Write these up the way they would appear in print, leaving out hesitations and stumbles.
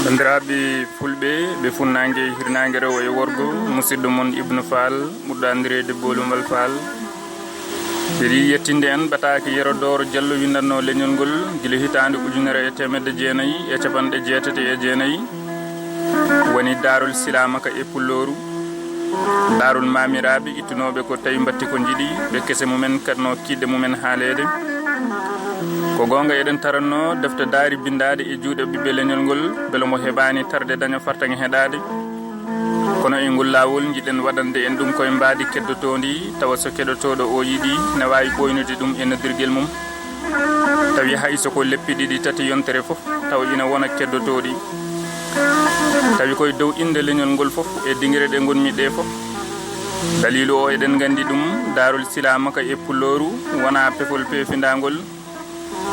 bandiraɓe fulɓe ɓe funnague hirnague rewo e worgo musidɗo moon Ibnu Fall ɓurɗo andirede Bolumbal Fall ɓeɗi yettinde en batake Yerodoro Diallo windanno leñol ngol guila hitande 1989 woni Darul Silamaka e Pulloru Darul Mamiraɓe ittunoɓe ko tawi batti ko jiiɗi ɓe kese mumen katno kidde mumen haalede ko gonga eɗen taranno defte daari bindade e juuɗe ɓiɓɓe leñol ngol beele mo heɓani tarde daña fartague heɗade kono e ngol lawol jiɗen waɗande en ɗum koye mbadi keddotodi tawa so keɗotoɗo o yiiɗi ne wawi ɓoynude ɗum e noddirguel mum tawi hay soko leppi ɗiɗi tati yontere foof taw ina wona keddotoɗi tawi koye dow inde leñol ngol foof e dinguere ɗe gonmi ɗe foof dalilu o eɗen gandi ɗum Darul Silamaka e Pulloru wona pefol pefindagol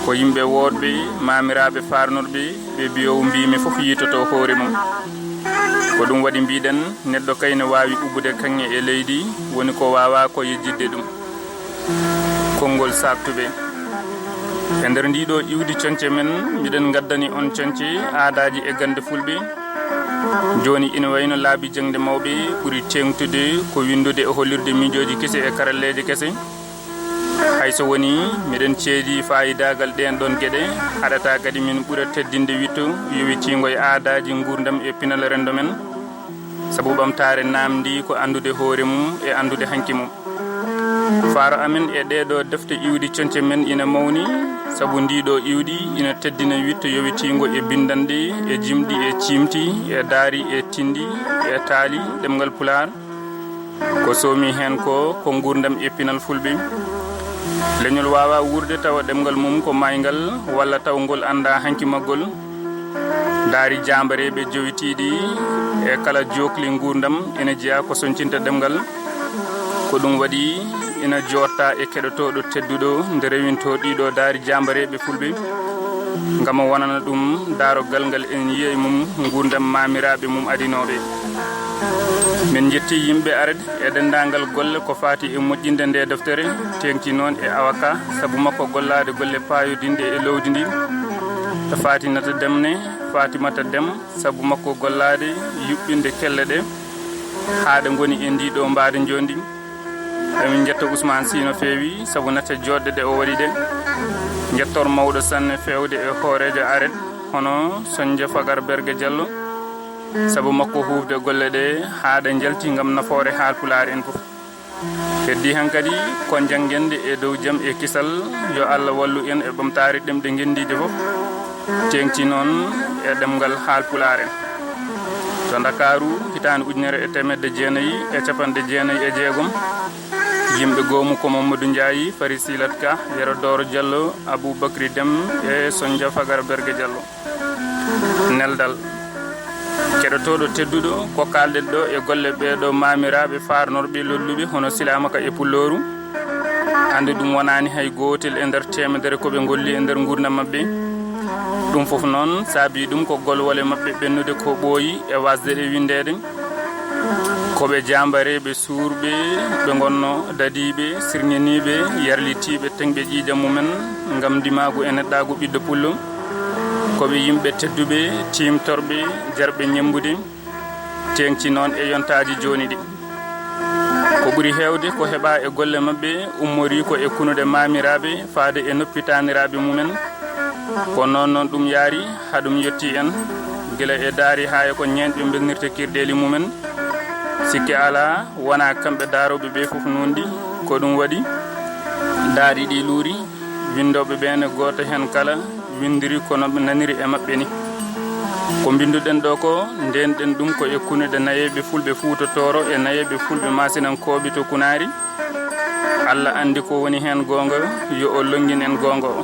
ko yimɓe wodɓe mamiraɓe farnorɓe ɓe biyowo mbimi foof yitoto hoore mum ko ɗum waɗi mbiɗen neɗɗo kayne wawi ubbude kanŋe e leydi woni ko wawa ko yejjidde ɗum konngol saktuɓe e nder ndiɗo iwdi conce men miɗen gaddani on conce aadaji e gande fulɓe joni ina wayno laabi jangde mawɓe ɓuuri tengtude ko windude e hollirde miijoji kese e karalleje kese hayso woni miɗen ceedi fayidagal ɗen ɗon gueɗe haɗata kadi min ɓuura teddinde witto yowitigo e aadaji gurdam e pinal rendo men saabu ɓamtare namdi ko andude hoore mum e andude hanki mum faaro amen e ɗeɗo defte iwdi conce men ina mawni saabu ndiɗo iwdi ina teddina witto yowitigo e bindande e jimɗi e cimti e daari e tindi e taali ɗemgal pular ko somi hen ko gurdam e pinal fulɓe leñol wawa wurde tawa ɗemgal mum ko maygal walla taw ngol anda hanki maggol daari jambareɓe jowitiɗi e kala jokli gurdam ina jeeya ko soncinta ɗemgal ko ɗum waɗi ina jotta e keɗotoɗo tedduɗo nde rewinto ɗiɗo daari jambareɓe fulɓe gam wonana ɗum darogal ngal en yiya e mum gurdam mamiraɓe mum adinoɓe min jetti yimɓe arde e dendagal golle ko fati e moƴƴinde nde deftere tengti noon e awaka saabu makko gollade golle payodinde e lowdi ndi to Fatinata Demne Fatimata Dem saabu makko gollade yuɓɓinde kelle ɗe haade goni e ndiɗo mbade jondi emin jetta Ousmane Sy no feewi saabu natte joɗɗe ɗe o waɗi ɗe jettor mawɗo sanne fewde e hoorejo aret hono Soñdia Fagar Bergue Diallo saabu makko hufde golle ɗe haade jalti gam nafoore haalpulaar en fof heddi han kadi ko janggende e dow jaam e kisal yo Allah wallu en e ɓamtare ɗemɗe gendide fof tengti noon e ɗemgal haalpulaar en to Dakaru hitande 1996 yimɓe goomu ko Mamadou Ndiaye Fari Silat Ka Yerodoro Diallo Aboubacry Dem e Soñdia Fagar Bergue Diallo neldal keɗotoɗo tedduɗo ko kalɗen ɗo e golle ɓeɗo mamiraɓe farnorɓe lolluɓe hono Silamaka e Pulloru ande ɗum wonani hay gotel e nder temedere koɓe golli e nder gurdam mabɓe ɗum foof noon saabi ɗum ko golwole mabɓe ɓennude ko ɓooyi e wasde ɗe windede koɓe jambareɓe suurɓe ɓe gonno dadiɓe sirñaniɓe yarlitiɓe tengɓe ƴiƴam mumen gam dimagu e neɗɗagu ɓiɗɗo pullo koɓe yimɓe tedduɓe timtorɓe jarɓe ñembude tengti noon e yontaji joni ɗi ko ɓuuri hewde ko heɓa e golle mabɓe ummori ko e kunude mamiraɓe faade e noppitaniraɓe mumen ko noon ɗum yaari haɗum yetti en guila e daari ha e ko ñenɓe belnirte kirɗeli mumen sikki ala wona kamɓe daroɓe ɓe foof nondi ko ɗum waɗi daari ɗi luuri windoɓe ɓene goto hen kala windiri kono ɓe naniri e mabɓe ni ko binduɗen ɗo ko ndenɗen ɗum ko e kunude nayeɓe fulɓe Fuuta Tooro e nayeɓe fulɓe masinankoɓe to Kunari Allah andi ko woni hen gonga yo o longin en gonga o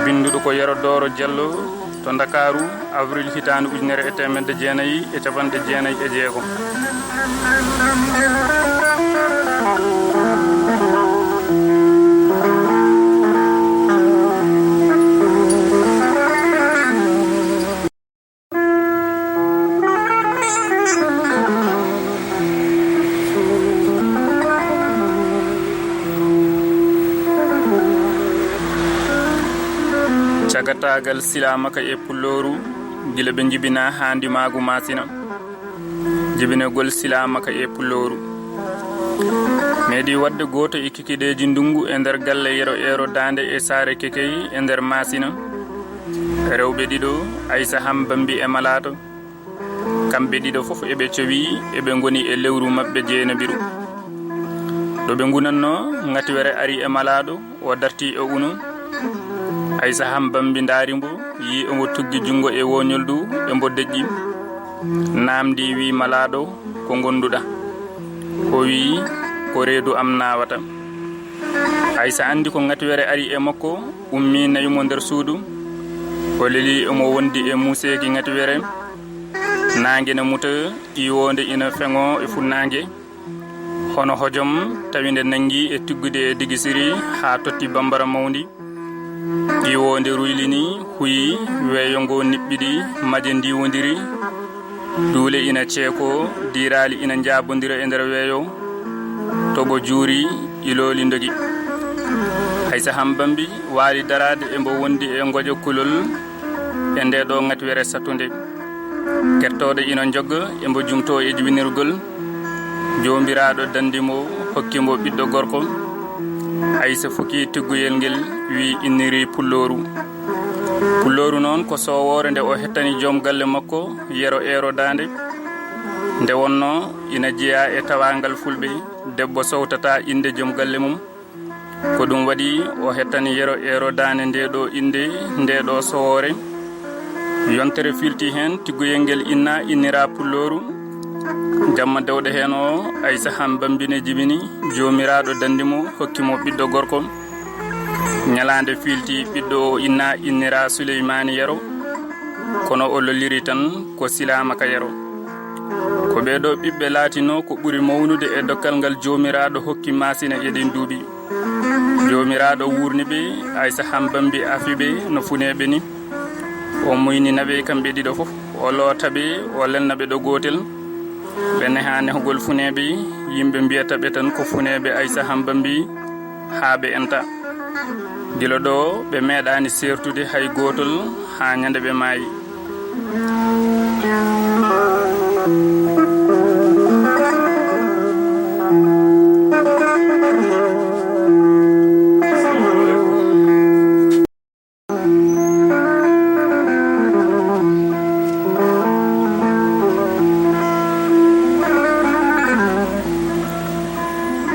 binduɗo ko Yerodoro Diallo to Dakaru avril hitande 1996. jottagal silamaka e pulloru gila be jibina handi magu masina jibinegol silamaka e pulloru medi wadde goto e kikideji ndungu e nder galle yero ero dande e sare kekeyi e nder masina rewbe dido Aissa Hambambi e Malato kambe dido fof ebe cowi ebe ngoni e lewru mabbe jeenabiru do be ngunanno ngati were ari e Malado o darti e uno Aissa Hambambi ndarimbo yi omo tuggi jungo e wonyoldu e mboddeji namdi wi Malado ko gonduda o wi ko reedu am nawata Aissa andi ko ngati were ari e makko ummi nayumo nder suudu o leli omo wondi e museki ngati were nange na muta iwonde ina fengo e funnange hono hojom tawinde nangi e tuggude e digisiri ha totti bambara mawndi iwonde ruylini huyi weyongo nibbidi maje ndi wondiri dule ina ceeko dirali ina jabondira e nder weyo tobo juri iloli ndogi Aissa Hambambi wali darade e mbo wondi e ngojo kulol e nde do ngati were satunde kertode ina jogga e mbo jumto e jibinirgol jombiraado dandimo hokkimo biddo gorko Aissa fuki tigguyel ngel wi inniri pulloru non ko sowore nde o hettani jom galle makko yero ero dande nde wonno ina jeya e tawangal fulbe debbo sowtata inde jom galle mum ko dum wadi o hettani yero ero dande nde do inde nde do sowore yontere filti hen tigguyel ngel innira pulloru jamma dewde hen o Aissa Hambambi ne jibini jomiraado dandimo hokkimo biddo gorko nyalande filti biddo innira Souleymani yero kono o lolliri tan ko silamaka yero ko beedo bibbe latino ko buri mawnude e dokkal ngal jomiraado hokki masina eden duubi jomiraado wurnibe Aissa Hambambi afibe no funebe ni o muyni nabe kambe dido fof o lotabe o lennabe do gotel bene hane hogol funebe yimbe biyata be tan ko funebe Aissa Hambambi haabe enta dilo do be medani sertude hay gotol ha nyande be mayi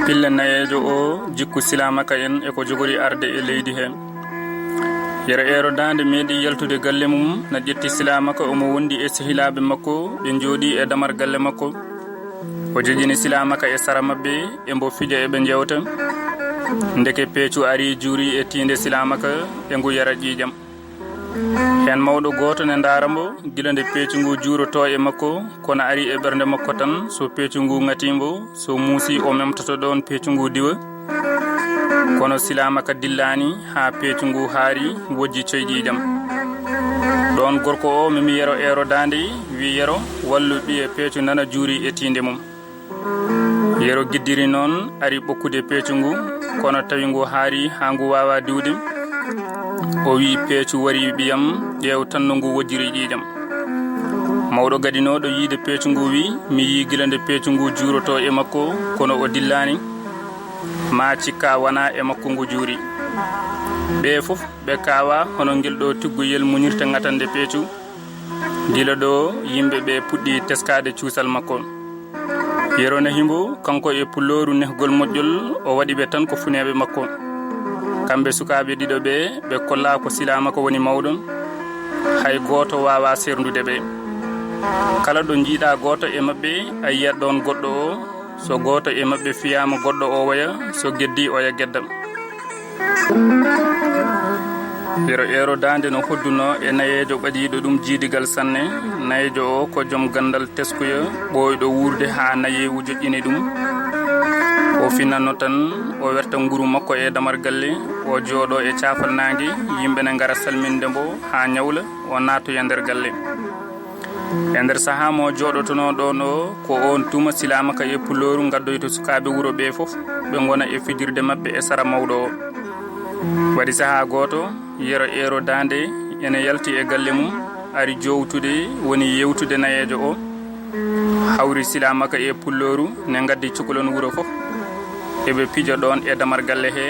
pille nayejo o jikku silamaka en e ko jogori arde e leydi hen yere ero dande meedi yaltude galle mum na jetti silamaka omo wondi e sehilabe makko be jodi e damar galle makko o jejini silamaka e sara mabbe e mbo fija e be jewta ndeke peecu ari juri e tinde silamaka e ngu yara jijam hen mawdo goto ne ndarambo gilande peecu ngu juroto e makko kono ari e bernde makko tan so peecu ngu ngatimbo so musi o memtoto don peecu ngu diwa kono silamaka dillani ha peecu ngu haari wojji coydijam don gorko o mimi yero ero dande wi yero wallu bi e peecu nana juri e tinde mum yero giddiri non ari bokkude peecu ngu kono tawi ngu haari ha ngu wawa diwde o wi peecu wari biyam ƴeew tan no ngu wojjiri ƴiijam mawɗo gadinoɗo yiide peecu ngu wi mi yi gilande peecu ngu juuroto e makko kono o dillani ma cikka wana e makko ngu juuri ɓe fof ɓe kawa hono ngel ɗo tigguyel muñirte ngatande peecu dila ɗo yimɓe ɓe puɗɗi teskade cuusal makko yerona himbo kanko e pulloru nehgol moƴƴol o waɗi ɓe tan ko funeɓe makko kambe sukabe dido be kolla ko silamaka woni mawdon hay goto wawa serndude be kala do jiida goto e mabbe ayya don goddo o so goto e mabbe fiyama goddo o waya so geddi o ya gedda ero dande no hodduno e nayejo badido dum jiidigal sanne nayejo o ko jom gandal teskuya boydo wurde ha nayewu jojjini dum o finanno tan o werta nguru makko e damar galle o joodo e caafal nangi yimbe na ngara salminde mbo ha nyawla o nato e nder galle e nder saha mo joodotono don o ko on tuma silamaka e pulloru gaddoyto sukabe wuro be fof be ngona e fijirde mabbe e sara mawdo wadi saha goto yero ero dande ene yalti e galle mum ari jowtude woni yewtude nayejo o hawri silamaka e pulloru ne gaddi cukalon wuro fof ebe pijo don e damar galle he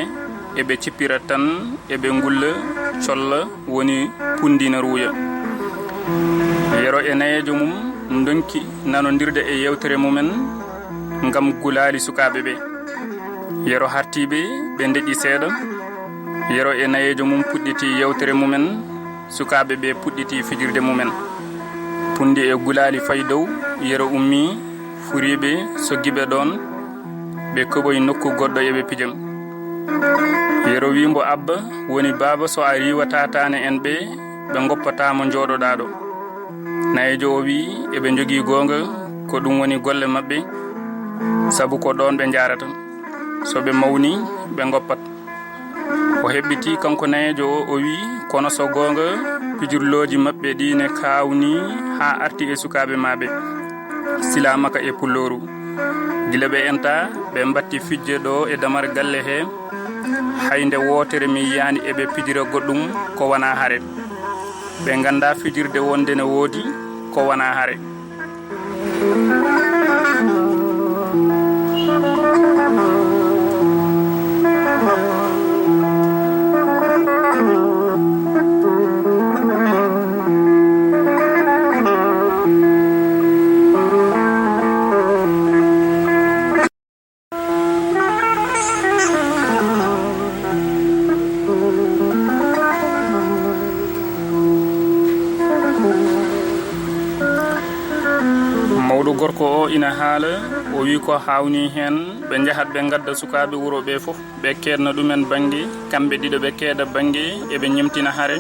ebe cippira tan ebe ngulla colla woni pundina ruya yero e nayejo mum ndonki nanondirde e yewtere mumen ngam gulali sukabe be yero hartibe be ndeji seeda yero e nayejo mum pudditi yewtere mumen sukabe be pudditi fijirde mumen pundi e gulali fay dow yero ummi furibe soggibe don be koboy nokku goddo e be pijam yero wimbo abba woni baba so ari watatane en be ngoppata mo jododa do nayejo o wi e be jogi gonga ko dum woni golle mabbe sabu ko don be jarata so be mawni be ngoppat o hebbiti kanko nayejo o wi kono so gonga pijurloji mabbe dine kawni ha arti e sukabe mabbe silamaka e pulloru gilabe enta be mbatti fijje do e damar galle he haynde wotere mi yani e be pijira goddum ko wana hare be ganda fijirde wonde ne wodi ko wana hare gorko o ina haala o wi ko hawni hen be jahat be gadda sukabe wuro be fof be kedna dumen bangi kambe dido be keda bangi e be nyimtina hare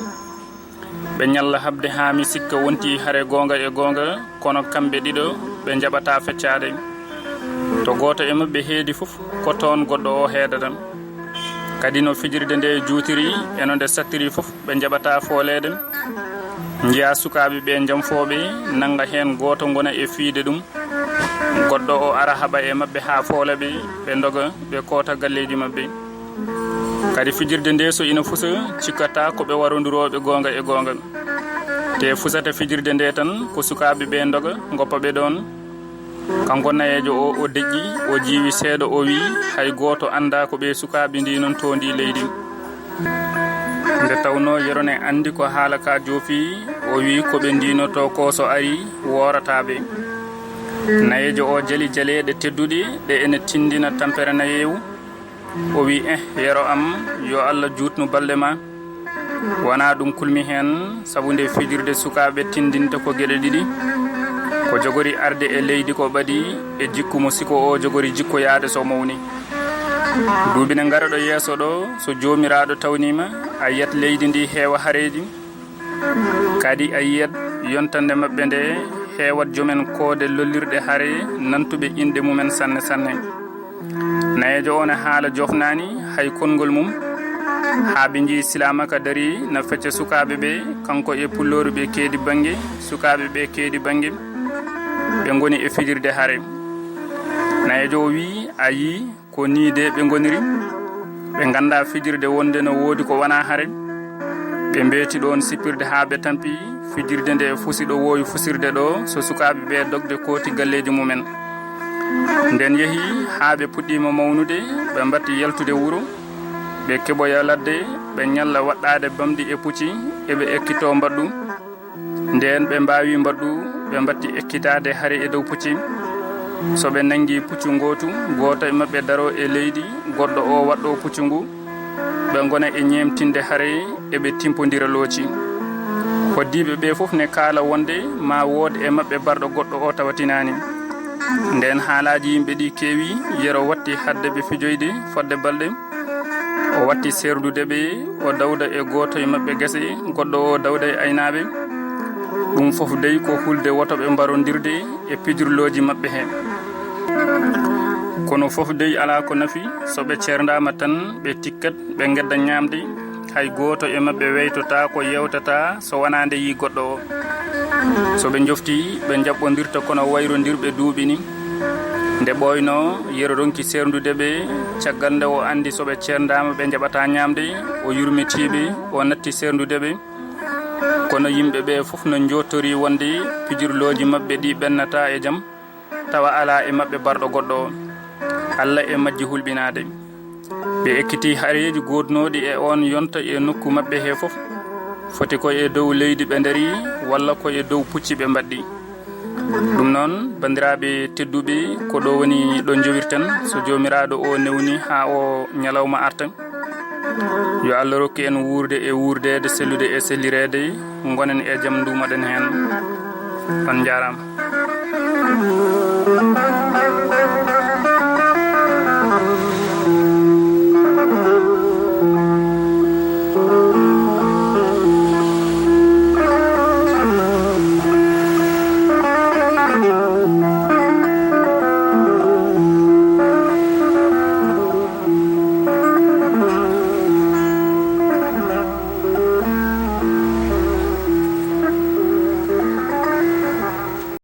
be nyalla habde ha mi sikka wonti hare gonga e gonga kono kambe dido be jabata feccade to goto e mabbe heedi fof ko ton goddo o heedata kadi no fijirde nde juutiri eno nde sattiri fof be jabata folede njiya sukabe be jamfobe nanga hen goto ngona e fiide dum goddo o ara haba e mabbe ha foolabe be ndoga be kota galleji mabbe kadi fijirde nde so ina fusa cikata ko be warondirobe gonga e gonga te fusata fijirde nde tan ko sukabe be ndoga ngoppa be don kanko nayejo o dejji o jiwi seedo o wi hay goto anda ko be sukabe ndi non tondi leydi nde tawno yerone andi ko halaka jofi o wi ko be ndinoto ko so ari woratabe nayejo o jali jalede teddude de ene tindina tampere nayewu o wi yero am yo Allah jutnu balde ma wana dum kulmi hen sabunde fijirde sukabe tindinta ko gede didi ko jogori arde e leydi ko badi e jikku mo siko o jogori jikko yaade so mawni dubine ngaraɗo yeso do so jomiraado tawnima ayat leydi ndi heewa hareji kadi ayat yontande mabbe nde heewat jomen koode lollirde hare nantube inde mumen sanne sanne nayejo on haala jofnani hay kongol mum haabe ji silamaka dari na fecce sukabe be kanko e pulloru be keedi bangi sukabe be keedi bangi be ngoni e fijirde hare nayejo wi ayi ko niide be ngoniri be ganda fijirde wonde no wodi ko wana hare be mbeti don sipirde haabe tampi fijirde nde fusido woyi fusirde do so sukabe be dogde koti galleji mumen nden yehi haabe puddima mawnude be mbatti yaltude wuro be keboya ladde be nyalla waddade bamdi e pucci e be ekkito mbaddu nden be mbaawi mbaddu be mbatti ekkitade hare e dow pucci so be nangi puccu ngotu goto e mabbe daro e leydi goddo o waddo puccu ngu be ngona e nyemtinde hare e be timpondira looci hoddibe be fof ne kala wonde ma wode e mabbe bardo goddo o tawatinani nden haalaji yimbe di kewi yero watti hadde be fijoyde fodde balde o watti serdude be o dawda e goto e mabbe gese goddo o dawda e aynaabe dum fof dey ko hulde woto be barondirde e pijurloji mabbe he kono fof dey ala ko nafi so be cerdama tan be tikkat be gedda nyamde hay goto e mabbe weytota ko yewtata so wanande yi goddo o so be jofti be jabbondirta kono wayrondirbe duubini nde boyno yero ronki serdude be ciagande o andi so be cerdama be jabata nyamde o yurmitibe o natti serdude be kono yimɓe ɓe fof no jottori wonde pijirloji mabɓe ɗi ɓennata e jaam tawa ala e mabɓe barɗo goɗɗo o Allah e majji hulɓinade ɓe ekkiti hareji godnoɗi e on yonta e nokku mabɓe he fof foti ko e dow leydi ɓe daari walla ko e dow pucci ɓe mbaddi ɗum noon bandiraɓe tedduɓe ko ɗo woni ɗo jowirten so jomiraɗo o newni ha o ñalawma arta yo Allah rokki en wurde e wurdede sellude e sellirede gonen e jaam dumaɗen hen on jarama